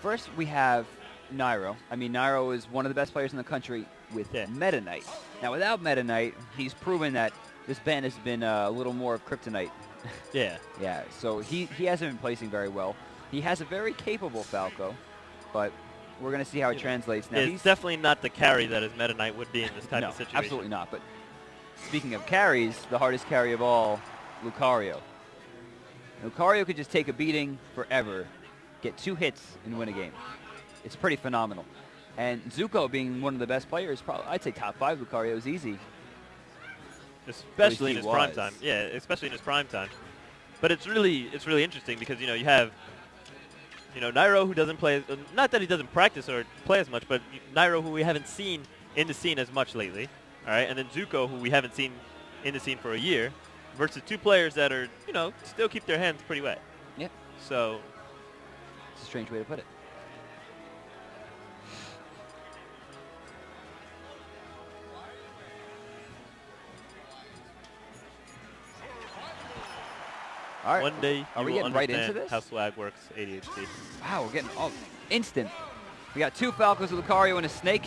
first we have Nairo. I mean, Nairo is one of the best players in the country with Meta Knight. Now, without Meta Knight, he's proven that this band has been a little more of kryptonite. Yeah. Yeah, so he hasn't been placing very well. He has a very capable Falco, but we're going to see how it translates. Now, it's definitely not the carry that his Meta Knight would be in this type of situation. Absolutely not. But speaking of carries, the hardest carry of all, Lucario. Lucario could just take a beating forever, get 2 hits, and win a game. It's pretty phenomenal. And Zucco being one of the best players, probably I'd say top 5 Lucario is easy. Especially in his prime time. Yeah, especially in his prime time. But it's really interesting because, you have Nairo, who doesn't play, not that he doesn't practice or play as much, but Nairo, who we haven't seen in the scene as much lately, all right, and then Zucco, who we haven't seen in the scene for a year, versus 2 players that are, still keep their hands pretty wet. Yeah. So it's a strange way to put it. All right. One day are we will getting right into understand this? how swag works, ADHD. Wow, we're getting instant. We got 2 Falcos, Lucario, and a Snake.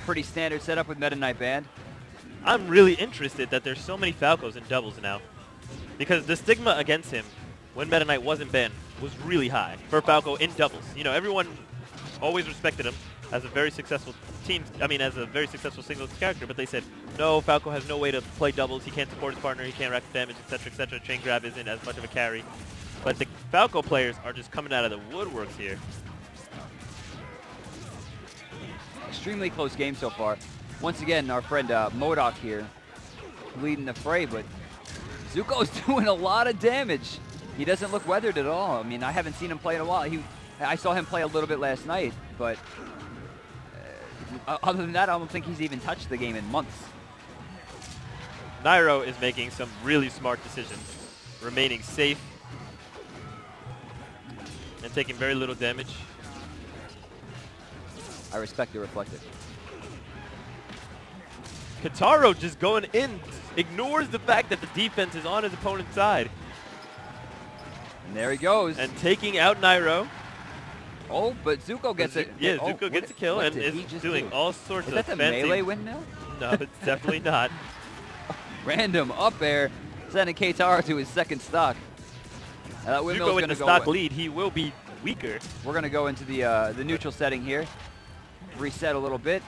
Pretty standard setup with Meta Knight Band. I'm really interested that there's so many Falcos in doubles now, because the stigma against him when Meta Knight wasn't banned was really high for Falco in doubles. Everyone always respected him as a very successful as a very successful singles character, but they said, no, Falco has no way to play doubles, he can't support his partner, he can't rack damage, etc., etc. Chain grab isn't as much of a carry. But the Falco players are just coming out of the woodworks here. Extremely close game so far. Once again, our friend MODOK here leading the fray, but Zucco's doing a lot of damage. He doesn't look weathered at all. I mean, I haven't seen him play in a while. I saw him play a little bit last night, but other than that, I don't think he's even touched the game in months. Nairo is making some really smart decisions, remaining safe and taking very little damage. I respect the reflective. Keitaro just going in, ignores the fact that the defense is on his opponent's side. And there he goes. And taking out Nairo. Oh, but Zucco gets it. Yeah, Zucco gets a kill and is doing all sorts of fancy. Is that the melee windmill? No, it's definitely not. Random up air, sending Keitaro to his second stock. That Zucco with the stock lead, he will be weaker. We're going to go into the neutral setting here. Reset a little bit.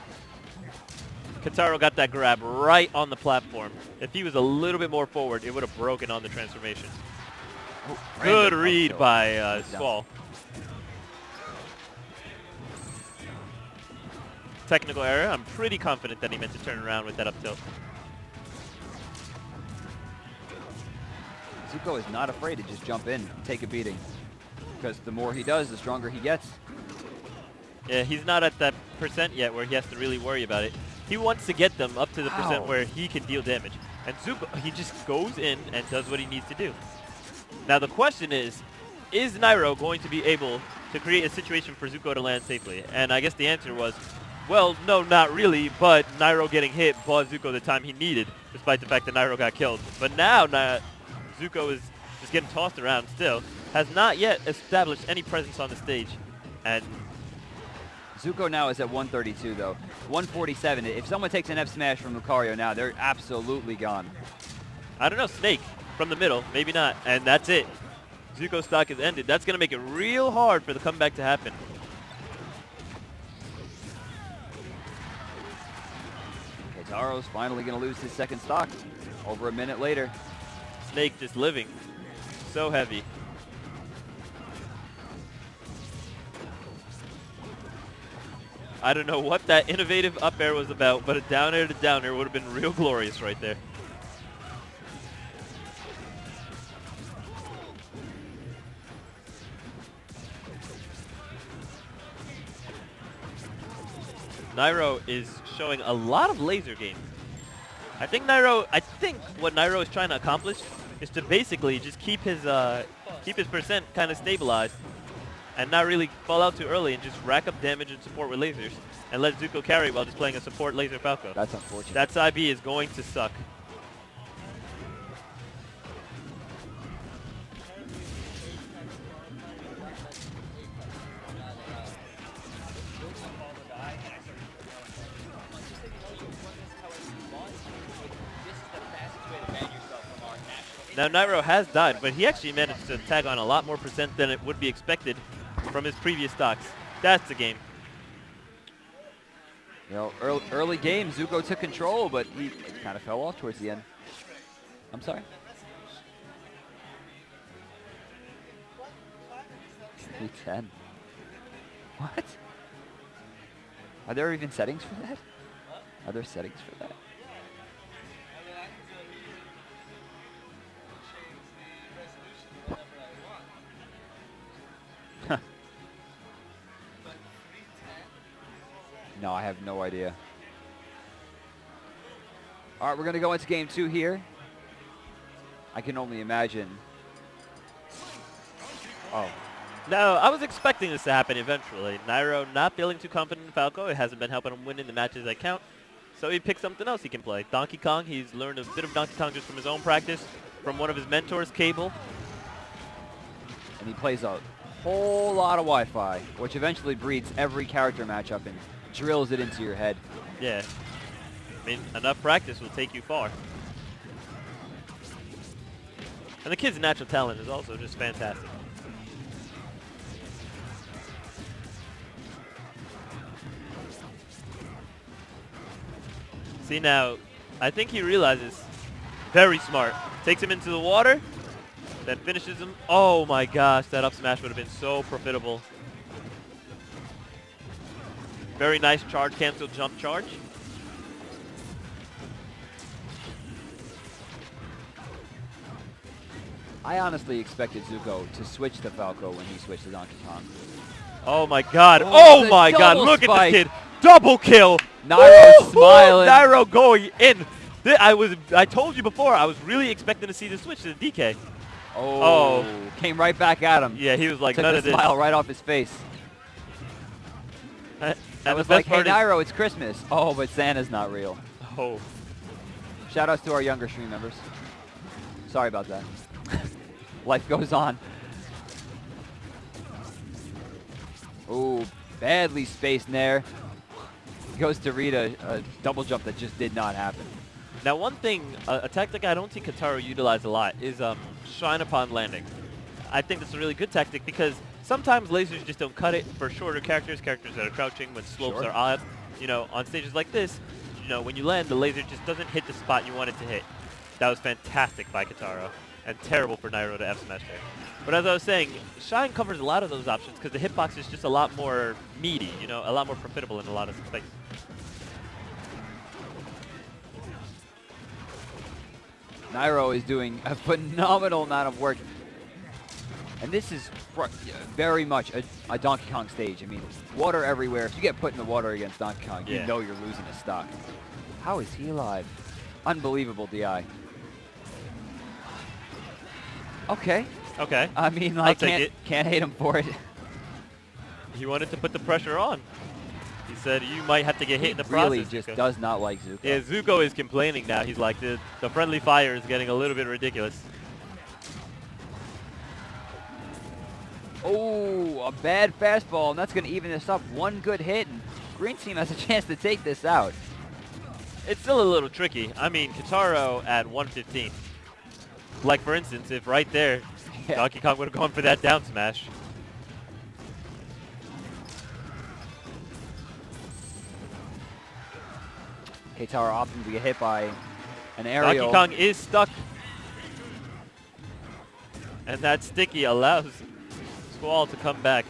Keitaro got that grab right on the platform. If he was a little bit more forward, it would have broken on the transformation. Oh, good read by Squall. Technical error. I'm pretty confident that he meant to turn around with that up tilt. Zucco is not afraid to just jump in and take a beating, because the more he does, the stronger he gets. Yeah, he's not at that percent yet where he has to really worry about it. He wants to get them up to the percent where he can deal damage. And Zucco, he just goes in and does what he needs to do. Now the question is Nairo going to be able to create a situation for Zucco to land safely? And I guess the answer was, well, no, not really, but Nairo getting hit bought Zucco the time he needed, despite the fact that Nairo got killed. But now Zucco is just getting tossed around still, has not yet established any presence on the stage. And Zucco now is at 132, though. 147. If someone takes an F smash from Lucario now, they're absolutely gone. I don't know, Snake from the middle, maybe not, and that's it. Zucco's stock is ended. That's going to make it real hard for the comeback to happen. Keitaro's finally going to lose his second stock over a minute later. Snake just living. So heavy. I don't know what that innovative up air was about, but a down air to down air would have been real glorious right there. Nairo is showing a lot of laser game. I think what Nairo is trying to accomplish is to basically just keep his percent kind of stabilized and not really fall out too early and just rack up damage and support with lasers and let Zucco carry while just playing a support laser Falco. That's unfortunate. That side B is going to suck. Now Nairo has died, but he actually managed to tag on a lot more percent than it would be expected from his previous stocks. That's the game. You know, early game, Zucco took control, but he kind of fell off towards the end. I'm sorry. 310. What? Are there even settings for that? Are there settings for that? No, I have no idea. All right, we're going to go into game 2 here. I can only imagine. Oh. No, I was expecting this to happen eventually. Nairo not feeling too confident in Falco. It hasn't been helping him win in the matches that count. So he picked something else he can play. Donkey Kong, he's learned a bit of Donkey Kong just from his own practice, from one of his mentors, Cable. And he plays a whole lot of Wi-Fi, which eventually breeds every character matchup and drills it into your head. Yeah. I mean, enough practice will take you far. And the kid's natural talent is also just fantastic. See now, I think he realizes, very smart. Takes him into the water, then finishes him. Oh my gosh, that up smash would have been so profitable. Very nice charge cancel jump charge. I honestly expected Zucco to switch to Falco when he switched to Donkey Kong. Oh my god. Oh my god, look spike. at this kid. Double kill. Nairo smiling. Nairo going in. I told you before, I was really expecting to see the switch to the DK. Oh. Came right back at him. Yeah, he was like, Took none the of this. smile right off his face. I was like, hey, Nairo, it's Christmas. Oh, but Santa's not real. Oh. Shout outs to our younger stream members. Sorry about that. Life goes on. Ooh, badly spaced Nair. Goes to read a double jump that just did not happen. Now one thing, a tactic I don't see Keitaro utilize a lot is shine upon landing. I think that's a really good tactic because sometimes lasers just don't cut it for shorter characters that are crouching when slopes are odd. You know, on stages like this, you know, when you land, the laser just doesn't hit the spot you want it to hit. That was fantastic by Keitaro and terrible for Nairo to F smash there. But as I was saying, Shine covers a lot of those options because the hitbox is just a lot more meaty, you know, a lot more profitable in a lot of space. Nairo is doing a phenomenal amount of work. And this is very much a Donkey Kong stage. I mean, water everywhere. If you get put in the water against Donkey Kong, you know you're losing a stock. How is he alive? Unbelievable DI. Okay. Okay. I mean, I can't hate him for it. He wanted to put the pressure on. He said you might have to get hit in the process. He really just does not like Zucco. Yeah, Zucco is complaining now. He's like, the friendly fire is getting a little bit ridiculous. Oh, a bad fastball, and that's going to even this up. One good hit, and Green Team has a chance to take this out. It's still a little tricky. I mean, Keitaro at 115. Like, for instance, if right there, Donkey Kong would have gone for that down smash. Keitaro opting to get hit by an aerial. Donkey Kong is stuck. And that sticky allows Squall to come back.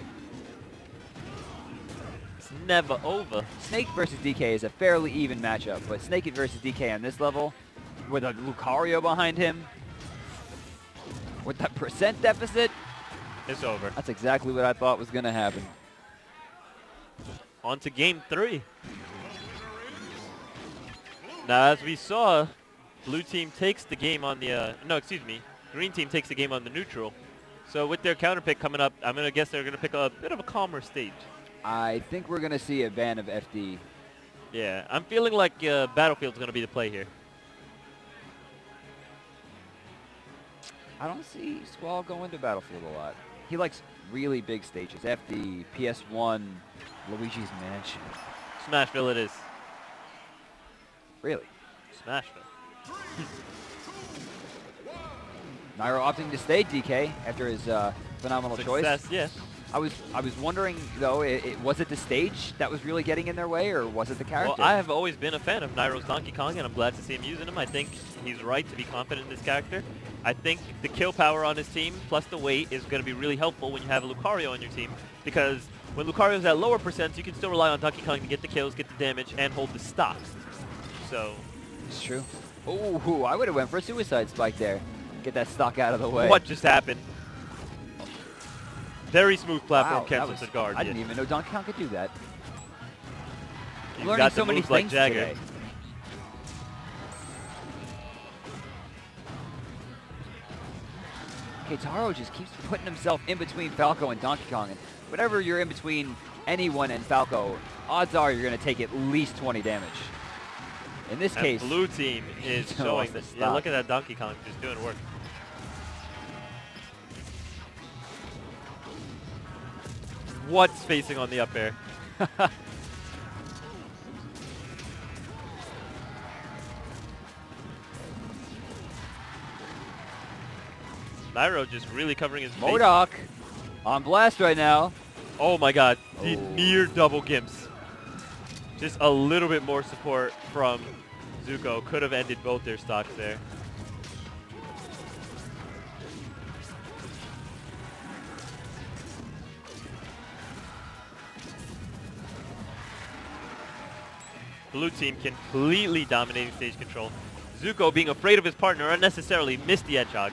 It's never over. Snake versus DK is a fairly even matchup, but Snake versus DK on this level, with a Lucario behind him, with that percent deficit, it's over. That's exactly what I thought was going to happen. On to game 3. Now, as we saw, blue team takes the game on the, green team takes the game on the neutral. So with their counter pick coming up, I'm going to guess they're going to pick a bit of a calmer stage. I think we're going to see a ban of FD. Yeah, I'm feeling like Battlefield's going to be the play here. I don't see Squall going to Battlefield a lot. He likes really big stages. FD, PS1, Luigi's Mansion. Smashville it is. Really? Smashville. Nairo opting to stay DK after his phenomenal Success, choice. yeah. I was wondering though, was it the stage that was really getting in their way, or was it the character? Well, I have always been a fan of Nairo's Donkey Kong, and I'm glad to see him using him. I think he's right to be confident in this character. I think the kill power on his team plus the weight is going to be really helpful when you have a Lucario on your team, because when Lucario's at lower percents, you can still rely on Donkey Kong to get the kills, get the damage, and hold the stock. So it's true. Oh, I would have went for a suicide spike there. Get that stock out of the way. What just happened? Very smooth platform Wow, cancels the guard. I didn't even know Donkey Kong could do that. He's Learning got so the many moves like things Jagger. today. Keitaro just keeps putting himself in between Falco and Donkey Kong. And whenever you're in between anyone and Falco, odds are you're going to take at least 20 damage. In this case, blue team is showing this. Yeah, look at that Donkey Kong just doing work. What's facing on the up air? Nairo just really covering his face. Modok on blast right now. Oh my god, the Oh. near double gimps. Just a little bit more support from Zucco could have ended both their stocks there. Blue team completely dominating stage control. Zucco, being afraid of his partner, unnecessarily missed the Hedgehog.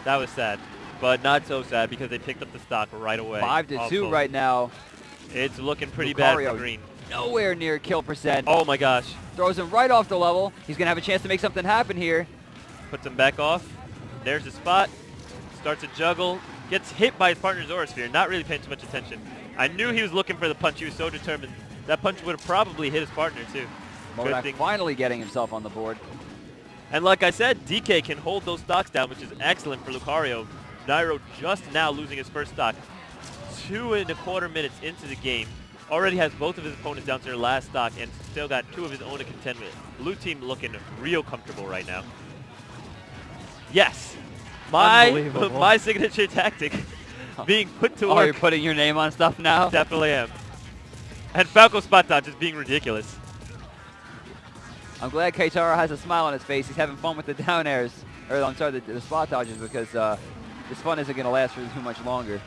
That was sad, but not so sad because they picked up the stock right away. 5-2 right now. It's looking pretty bad for green. Nowhere near kill percent. Oh my gosh. Throws him right off the level. He's going to have a chance to make something happen here. Puts him back off. There's the spot. Starts a juggle. Gets hit by his partner's Aura Sphere. Not really paying too much attention. I knew he was looking for the punch. He was so determined. That punch would have probably hit his partner too. Modok finally getting himself on the board. And like I said, DK can hold those stocks down, which is excellent for Lucario. Nairo just now losing his first stock. 2.25 minutes into the game. Already has both of his opponents down to their last stock and still got 2 of his own to contend with. Blue team looking real comfortable right now. Yes. My signature tactic being put to work. Oh, you're putting your name on stuff now? Definitely am. And Falco spot dodge is being ridiculous. I'm glad Keitaro has a smile on his face. He's having fun with the down airs. Or I'm sorry, the spot dodges, because this fun isn't going to last for too much longer.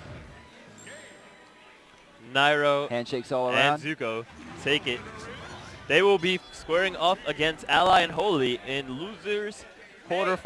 Nairo handshakes all around. and Zucco take it. They will be squaring off against Ally and Holy in losers quarterfinal.